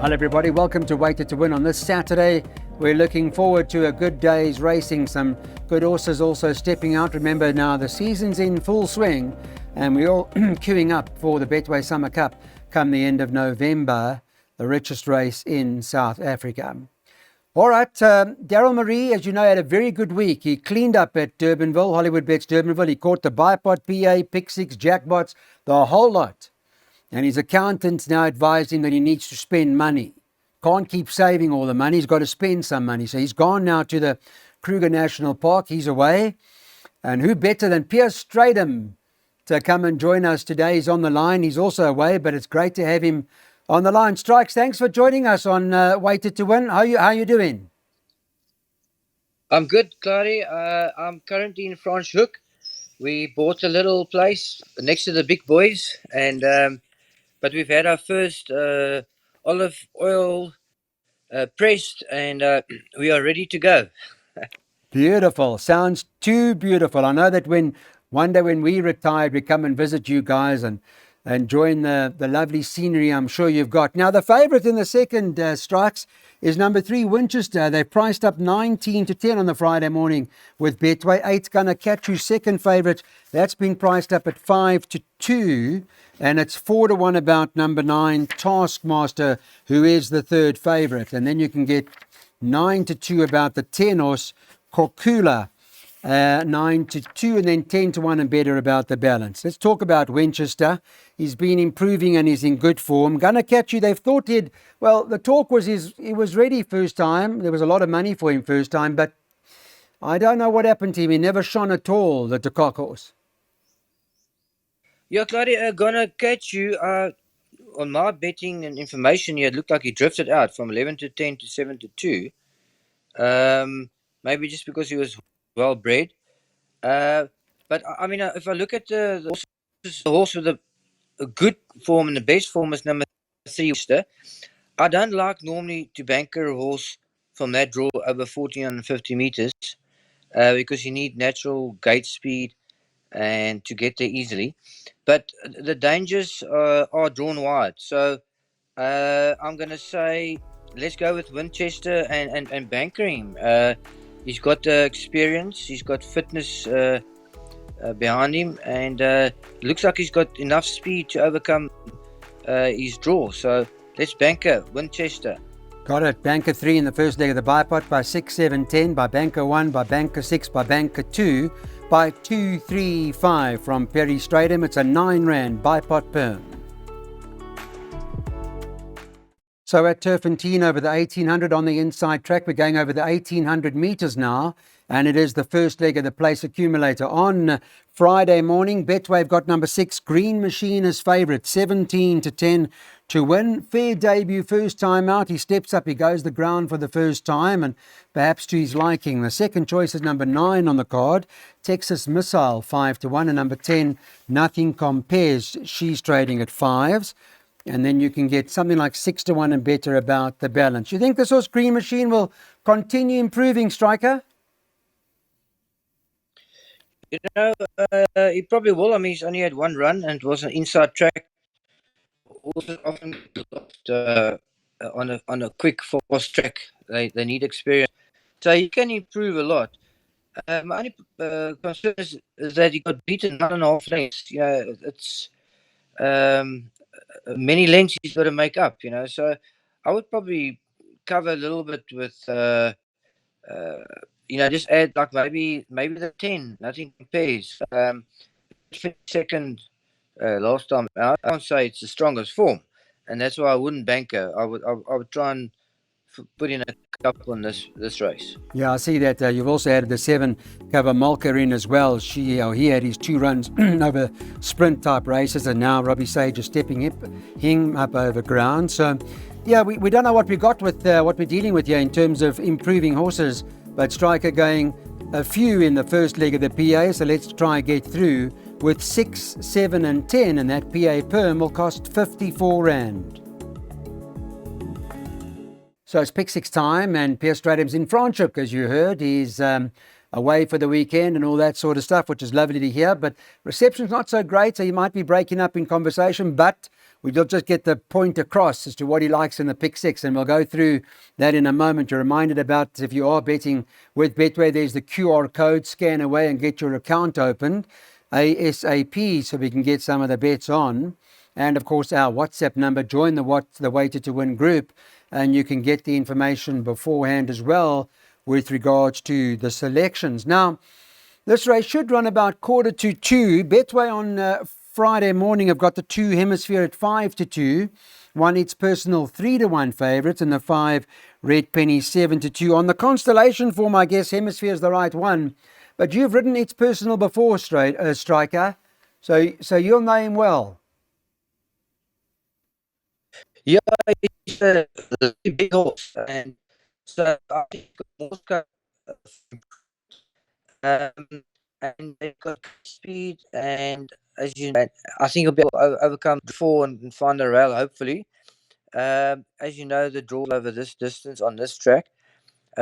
Hello everybody, welcome to Weighted to Win on this Saturday. We're looking forward to a good day's racing, some good horses also stepping out. Remember now the season's in full swing and we're all queuing up for the Betway Summer Cup come the end of November, the richest race in South Africa. All right, Daryl Marie, as you know, had a very good week. He cleaned up at Durbanville, Hollywood Bets Durbanville. He caught the Bipot, PA, Pick 6, Jackpots, the whole lot. And his accountants now advised him that he needs to spend money. Can't keep saving all the money. He's got to spend some money. So he's gone now to the Kruger National Park. He's away. And who better than Pierre Stradum to come and join us today? He's on the line. He's also away, but it's great to have him on the line. Strikes, thanks for joining us on Weighted to Win. How you doing? I'm good, Clary. I'm currently in Franschhoek. We bought a little place next to the big boys, and but we've had our first olive oil pressed, and we are ready to go. Beautiful. Sounds too beautiful. I know that one day when we retired, we come and visit you guys and join the lovely scenery I'm sure you've got. Now, the favourite in the second strikes is number 3, Winchester. They've priced up 19-10 on the Friday morning with Betway. 8's Gonna Catch You, second favourite. That's been priced up at 5-2. And it's 4-1 about number 9, Taskmaster, who is the third favourite. And then you can get 9-2 about the 10 horse, Korkula, 9-2, and then 10-1 and better about the balance. Let's talk about Winchester. He's been improving and he's in good form. Gonna Catch You, they've thought the talk was he was ready first time. There was a lot of money for him first time, but I don't know what happened to him. He never shone at all, the De Kock horse. Yeah, Clary, Gonna Catch You. On my betting and information, it looked like he drifted out from 11-10 to 7-2. Maybe just because he was well bred. But I mean, if I look at the horse with a good form and the best form is number 3, Winchester. I don't like normally to banker a horse from that draw over 1450 meters because you need natural gate speed and to get there easily. But the dangers are drawn wide. So I'm going to say let's go with Winchester and banker him. He's got experience. He's got fitness behind him. And looks like he's got enough speed to overcome his draw. So let's banker Winchester. Got it. Banker 3 in the first leg of the Bipot by 6, 7, 10. By banker 1, by banker 6, by banker 2. By 2, 3, 5 from Perry Stradum. It's a 9 rand Bipot perm. So at Turffontein over the 1800 on the inside track, we're going over the 1800 meters now. And it is the first leg of the place accumulator. On Friday morning, Betway have got number 6, Green Machine as favourite, 17-10 to win. Fair debut, first time out. He steps up, he goes the ground for the first time and perhaps to his liking. The second choice is number 9 on the card, Texas Missile, 5-1. And number 10, Nothing Compares. She's trading at 5s. And then you can get something like 6-1 and better about the balance. You think this horse Green Machine will continue improving, Striker? You know, he probably will. I mean, he's only had one run and it was an inside track. Also often on a quick fast track. They need experience. So he can improve a lot. My only concern is that he got beaten 9.5 lengths. You know, it's many lengths he's got to make up, you know. So I would probably cover a little bit with just add like maybe the 10, Nothing Compares. Second last time out, I can't say it's the strongest form, and that's why I wouldn't banker. I would try and put in a couple on this race. Yeah, I see that. You've also added the 7 cover Malka in as well. He had his 2 runs over sprint type races, and now Robbie Sage is stepping him up over ground. So yeah, we don't know what we got with what we're dealing with here in terms of improving horses. But Striker going a few in the first leg of the PA, so let's try and get through with 6, 7 and 10, and that PA perm will cost 54 rand. So it's pick 6 time, and Pierre Stradum's in Franschhoek, as you heard. He's away for the weekend and all that sort of stuff, which is lovely to hear. But reception's not so great, so you might be breaking up in conversation, but we'll just get the point across as to what he likes in the pick six, and we'll go through that in a moment. You're reminded about, if you are betting with Betway, there's the QR code. Scan away and get your account opened ASAP so we can get some of the bets on. And of course, our WhatsApp number. Join the Weighted to Win group, and you can get the information beforehand as well with regards to the selections. Now, this race should run about 1:45. Betway on Friday morning have got the 2 Hemisphere at 5-2. 1 It's Personal 3-1 favourite, and the 5 Red Penny 7-2. On the constellation form, I guess Hemisphere is the right one. But you've ridden It's Personal before, Striker, so you'll know him well. Yeah, he's a big horse, and so I think Moscow, and they've got speed, and as you know, I think he'll be able to overcome the 4 and find the rail, hopefully. As you know, the draw over this distance on this track.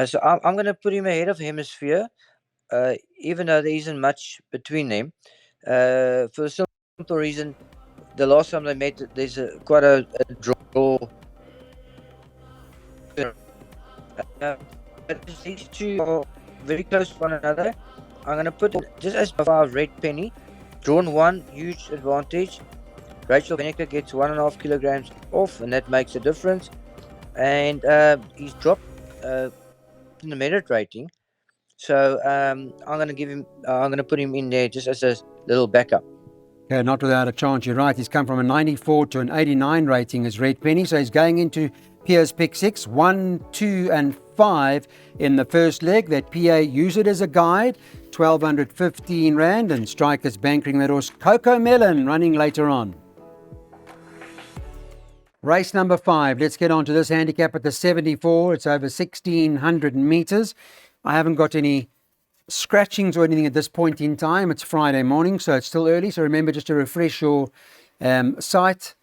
So I'm going to put him ahead of Hemisphere, even though there isn't much between them. For the simple reason, the last time they met, there's quite a draw. But these two are very close to one another. I'm going to put just as 5 Red Penny, drawn 1, huge advantage. Rachel Benecker gets 1.5 kilograms off, and that makes a difference. And he's dropped in the merit rating, so I'm going to give him. I'm going to put him in there just as a little backup. Yeah, not without a chance. You're right. He's come from a 94 to an 89 rating as Red Penny, so he's going into Pierre's pick 6, 1, 2, and 5 in the first leg. That PA use it as a guide, 1,215 rand, and Strikers bankering that horse Coco Melon running later on. Race number 5. Let's get on to this handicap at the 74. It's over 1,600 meters. I haven't got any scratchings or anything at this point in time. It's Friday morning, so it's still early. So remember just to refresh your site,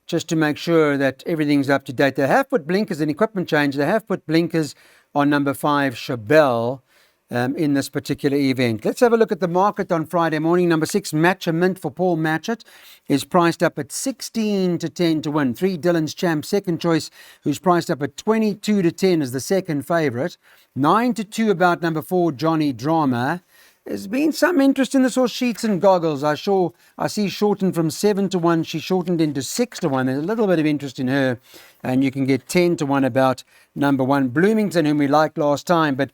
just to make sure that everything's up to date. They have put blinkers, an equipment change. They have put blinkers on number 5, Chabelle, in this particular event. Let's have a look at the market on Friday morning. Number 6, Match a Mint for Paul Matchett, is priced up at 16 to 10 to win. 3, Dylan's Champ, second choice, who's priced up at 22 to 10 as the second favourite. 9 to 2 about number 4, Johnny Drama. There's been some interest in this horse, Sheets and Goggles. I see shortened from 7 to 1. She shortened into 6 to 1. There's a little bit of interest in her, and you can get 10 to 1 about number 1, Bloomington, whom we liked last time, but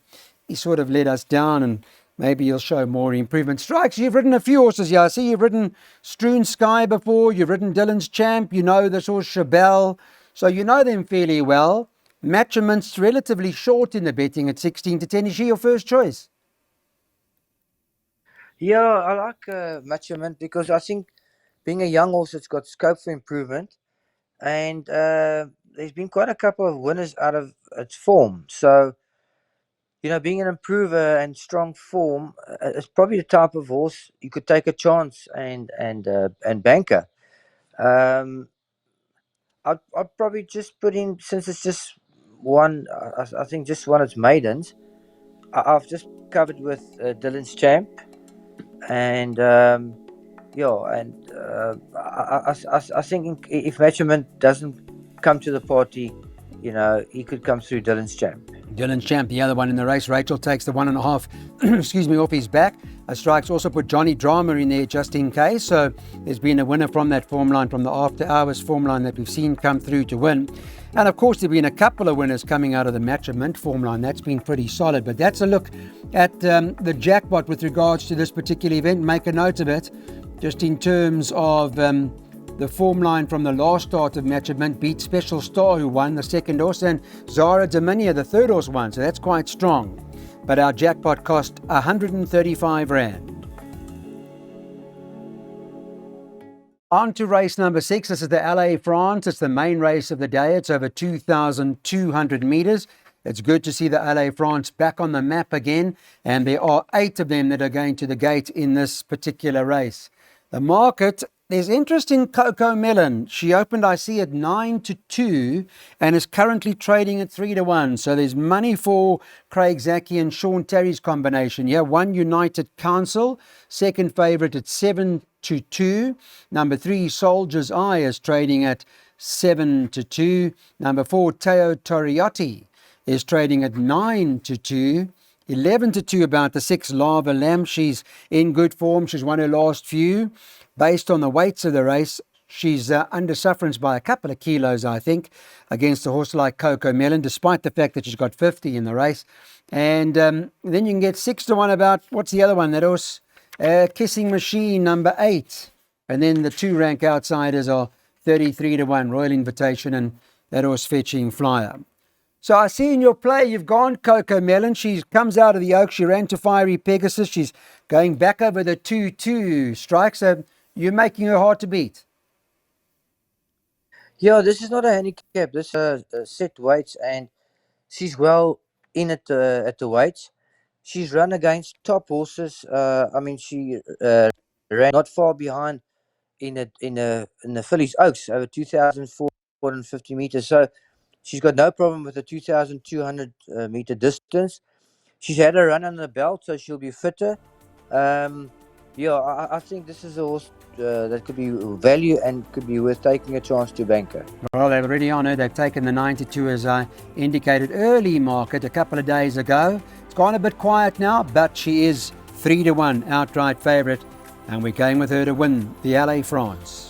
he sort of let us down, and maybe he'll show more improvement. Strikes, you've ridden a few horses here. I see you've ridden Strewn Sky before. You've ridden Dylan's Champ. You know this horse, Chabelle. So you know them fairly well. Match a Mint's relatively short in the betting at 16 to 10. Is she your first choice? Yeah, I like Match a Mint because I think being a young horse, it's got scope for improvement, and there's been quite a couple of winners out of its form. So, you know, being an improver and strong form, it's probably the type of horse you could take a chance and banker. I'd probably just put in, since it's just one. I think just one of its maidens. I've just covered with Dylan's Champ, and I think if Match a Mint doesn't come to the party, you know, he could come through Dylan's Champ. Dylan's Champ, the other one in the race. Rachel takes the 1.5, off his back. Strikes also put Johnny Drama in there just in case. So there's been a winner from that form line, from the after hours form line that we've seen come through to win. And of course, there've been a couple of winners coming out of the Match a Mint form line. That's been pretty solid. But that's a look at the jackpot with regards to this particular event. Make a note of it. Just in terms of the form line from the last start of Match a Mint, beat Special Star, who won the second horse, and Zara Dominia, the third horse, won. So that's quite strong. But our jackpot cost 135 rand. On to race number 6. This is the LA France. It's the main race of the day. It's over 2,200 meters. It's good to see the LA France back on the map again, and there are 8 of them that are going to the gate in this particular race. The market There's interest in Coco Melon. She opened, I see, at 9-2 and is currently trading at 3-1. So there's money for Craig Zaki and Sean Terry's combination. Yeah, One United Council, second favourite at 7-2. Number 3, Soldier's Eye, is trading at 7-2. Number 4, Teo Toriotti, is trading at 9-2. 11-2 about the 6, Lava Lamb. She's in good form. She's won her last few. Based on the weights of the race, she's under sufferance by a couple of kilos, I think, against a horse like Coco Melon, despite the fact that she's got 50 in the race. And then you can get 6-1 about, what's the other one? That horse, Kissing Machine, number 8. And then the 2 rank outsiders are 33-1, Royal Invitation and that horse Fetching Flyer. So I see in your play you've gone Coco Melon. She comes out of the Oak. She ran to Fiery Pegasus. She's going back over the 2-2 strike. So you're making her hard to beat. Yeah, this is not a handicap. This is set weights, and she's well in at the weights. She's run against top horses. I mean, she ran not far behind in the Phillies Oaks over 2,450 meters. So she's got no problem with the 2,200 meter distance. She's had a run on the belt, so she'll be fitter. Yeah, I think this is a horse that could be value and could be worth taking a chance to banker. Well, they're already on her. They've taken the 92, as I indicated, early market a couple of days ago. It's gone a bit quiet now, but she is 3-1 outright favourite, and we're going with her to win the LA France.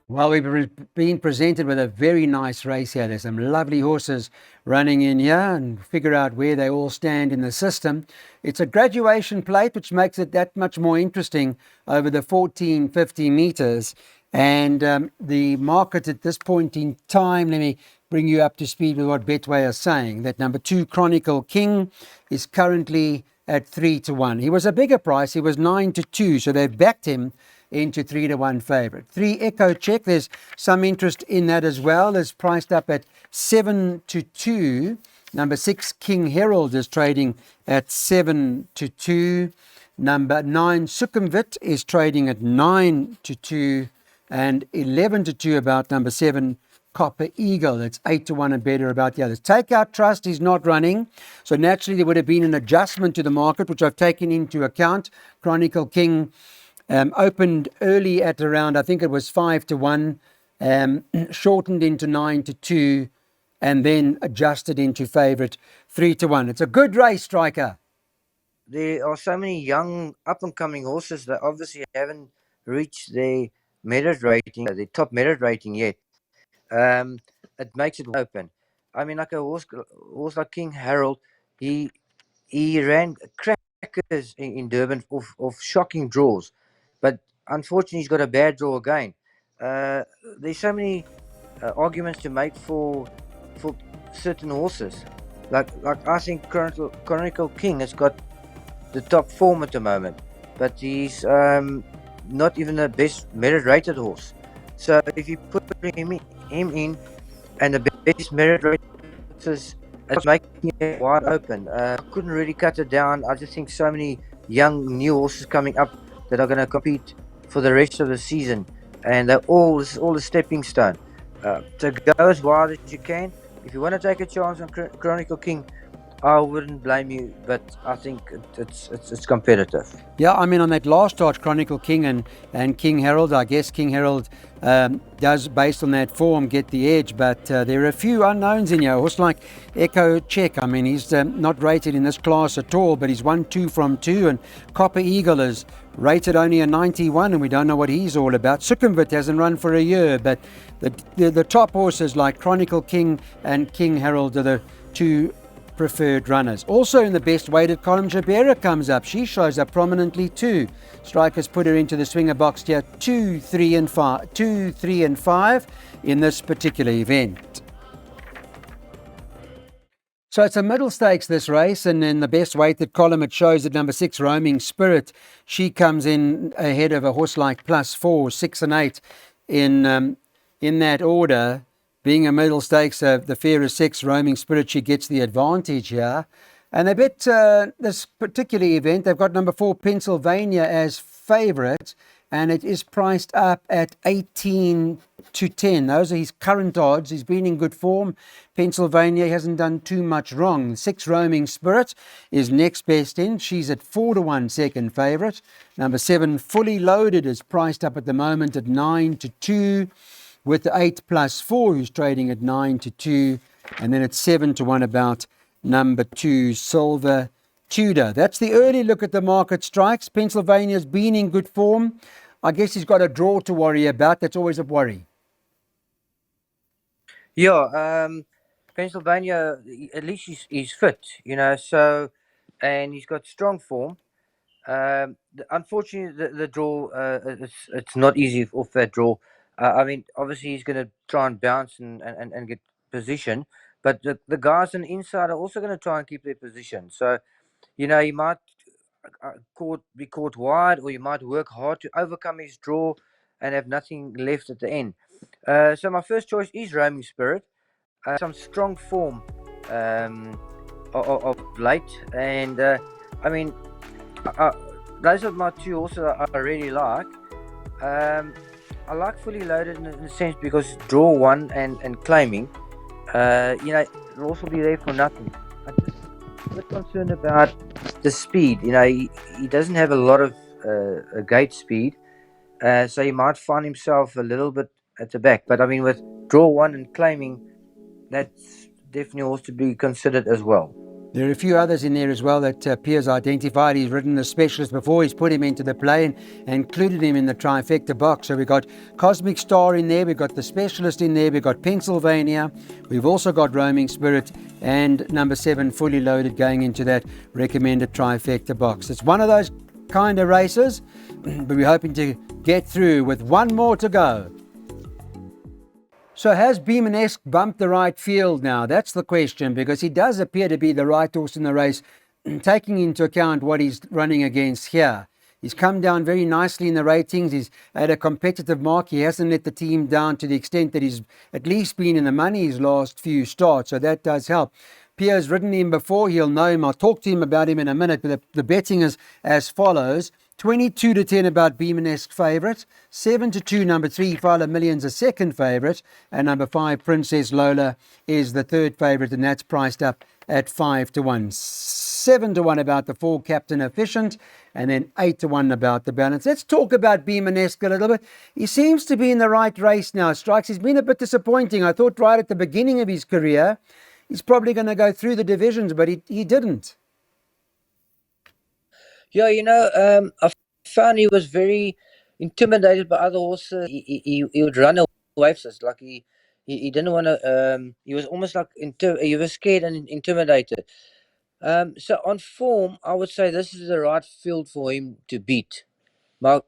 Well, we've been presented with a very nice race here. There's some lovely horses running in here, and figure out where they all stand in the system. It's a graduation plate, which makes it that much more interesting over the 1450 meters. And the market at this point in time, let me bring you up to speed with what Betway is saying, that number 2, Chronicle King, is currently at 3-1. He was a bigger price. He was 9-2, so they've backed him into 3-1 favourite. 3, Echo Check, there's some interest in that as well. Is priced up at 7-2. Number 6, King Herald, is trading at 7-2. Number 9, Sukhumvit, is trading at 9-2. And 11-2 about number 7, Copper Eagle. It's 8-1 and better about the others. Takeout Trust is not running, so naturally there would have been an adjustment to the market, which I've taken into account. Chronicle King opened early at around, I think it was 5-1, shortened into 9-2, and then adjusted into favourite 3-1. It's a good race, Striker. There are so many young up-and-coming horses that obviously haven't reached their merit rating, their top merit rating yet. It makes it open. I mean, like a horse like King Harold, he ran crackers in Durban of shocking draws, but unfortunately he's got a bad draw again. There's so many arguments to make for certain horses. Like I think Chronicle King has got the top form at the moment, but he's not even the best merit rated horse. So if you put him in and the best merit rated horses, it's making it wide open. I couldn't really cut it down. I just think so many young new horses coming up that are going to compete for the rest of the season, and they're all a stepping stone. To go as wide as you can. If you want to take a chance on Chronicle King, I wouldn't blame you, but I think it's competitive. Yeah, I mean, on that last start, Chronicle King and King Herald, I guess King Herald does, based on that form, get the edge, but there are a few unknowns in here. A horse like Echo Check, I mean, he's not rated in this class at all, but he's won 2 from 2, and Copper Eagle is rated only a 91, and we don't know what he's all about. Sukhumvit hasn't run for a year, but the top horses like Chronicle King and King Herald are the 2 preferred runners. Also in the best weighted column, Jabera comes up. She shows up prominently too. Strikers put her into the swinger box here, 2, 3 and 5 in this particular event. So it's a middle stakes, this race, and in the best weighted column it shows that number 6, Roaming Spirit, she comes in ahead of a horse like Plus 4, 6 and 8 in that order. Being a middle stakes, the fairest 6, Roaming Spirit, she gets the advantage here. And they bet this particular event. They've got number 4 Pennsylvania as favourite, and it is priced up at 18 to 10. Those are his current odds. He's been in good form. Pennsylvania hasn't done too much wrong. 6 Roaming Spirit is next best in. She's at 4 to 1 second favourite. Number 7 Fully Loaded is priced up at the moment at 9 to 2, with the 8 plus 4 who's trading at 9 to 2, and then it's 7 to 1 about number 2 Silver Tudor. That's the early look at the market strikes. Pennsylvania's been in good form. I guess he's got a draw to worry about. That's always a worry. Yeah, Pennsylvania, at least he's fit, so, and he's got strong form. Unfortunately, the draw, it's not easy off that draw. I mean, obviously, he's going to try and bounce and get position, but the guys on the inside are also going to try and keep their position. So, he might be caught wide, or he might work hard to overcome his draw and have nothing left at the end. So, my first choice is Roaming Spirit. Some strong form of late, and I mean, those are my two also that I really like. I like Fully Loaded in a sense because draw one and claiming, it'll also be there for nothing. I'm just a bit concerned about the speed. He doesn't have a lot of gate speed, so he might find himself a little bit at the back. But I mean, with draw one and claiming, that's definitely also to be considered as well. There are a few others in there as well that Piers identified. He's ridden the specialist before. He's put him into the play and included him in the trifecta box. So we've got Cosmic Star in there. We've got the specialist in there. We've got Pennsylvania. We've also got Roaming Spirit and number 7 Fully Loaded going into that recommended trifecta box. It's one of those kind of races, but we're hoping to get through with one more to go. So has Beemanesque bumped the right field now? That's the question, because he does appear to be the right horse in the race, taking into account what he's running against here. He's come down very nicely in the ratings. He's at a competitive mark. He hasn't let the team down to the extent that he's at least been in the money his last few starts, so that does help. Pierre's ridden him before. He'll know him. I'll talk to him about him in a minute, but the betting is as follows. 22 to 10 about Beemanesque favourite, 7 to 2 number 3 Fala Millions a second favourite, and number 5 Princess Lola is the third favourite, and that's priced up at 5 to 1. 7 to 1 about the 4 Captain Efficient, and then 8 to 1 about the balance. Let's talk about Beemanesque a little bit. He seems to be in the right race now. Strikes, he's been a bit disappointing. I thought right at the beginning of his career he's probably going to go through the divisions, but he didn't. Yeah, I found he was very intimidated by other horses. He would run away from us. Like he didn't want to. He was almost like he was scared and intimidated. So on form, I would say this is the right field for him to beat. My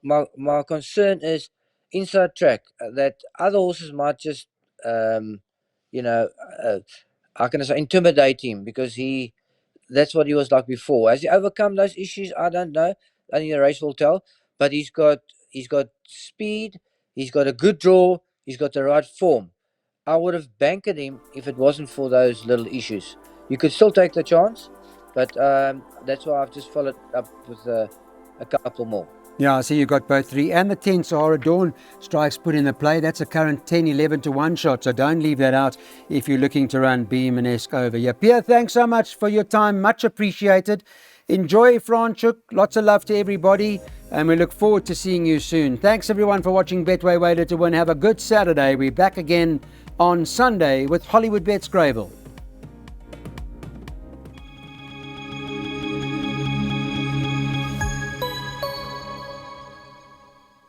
concern is inside track, that other horses might just how can I say, intimidate him, because that's what he was like before. Has he overcome those issues? I don't know. I think the race will tell. But he's got speed. He's got a good draw. He's got the right form. I would have banked him if it wasn't for those little issues. You could still take the chance, but that's why I've just followed up with a couple more. Yeah, I see you got both 3 and the 10 Sahara Dawn strikes put in the play. That's a current 10-11 to 1 shot, so don't leave that out if you're looking to run Beemanesque over. Yeah, Pierre, thanks so much for your time. Much appreciated. Enjoy Franschhoek. Lots of love to everybody, and we look forward to seeing you soon. Thanks everyone for watching Betway Wader to Win. Have a good Saturday. We're back again on Sunday with Hollywood Bets Grable.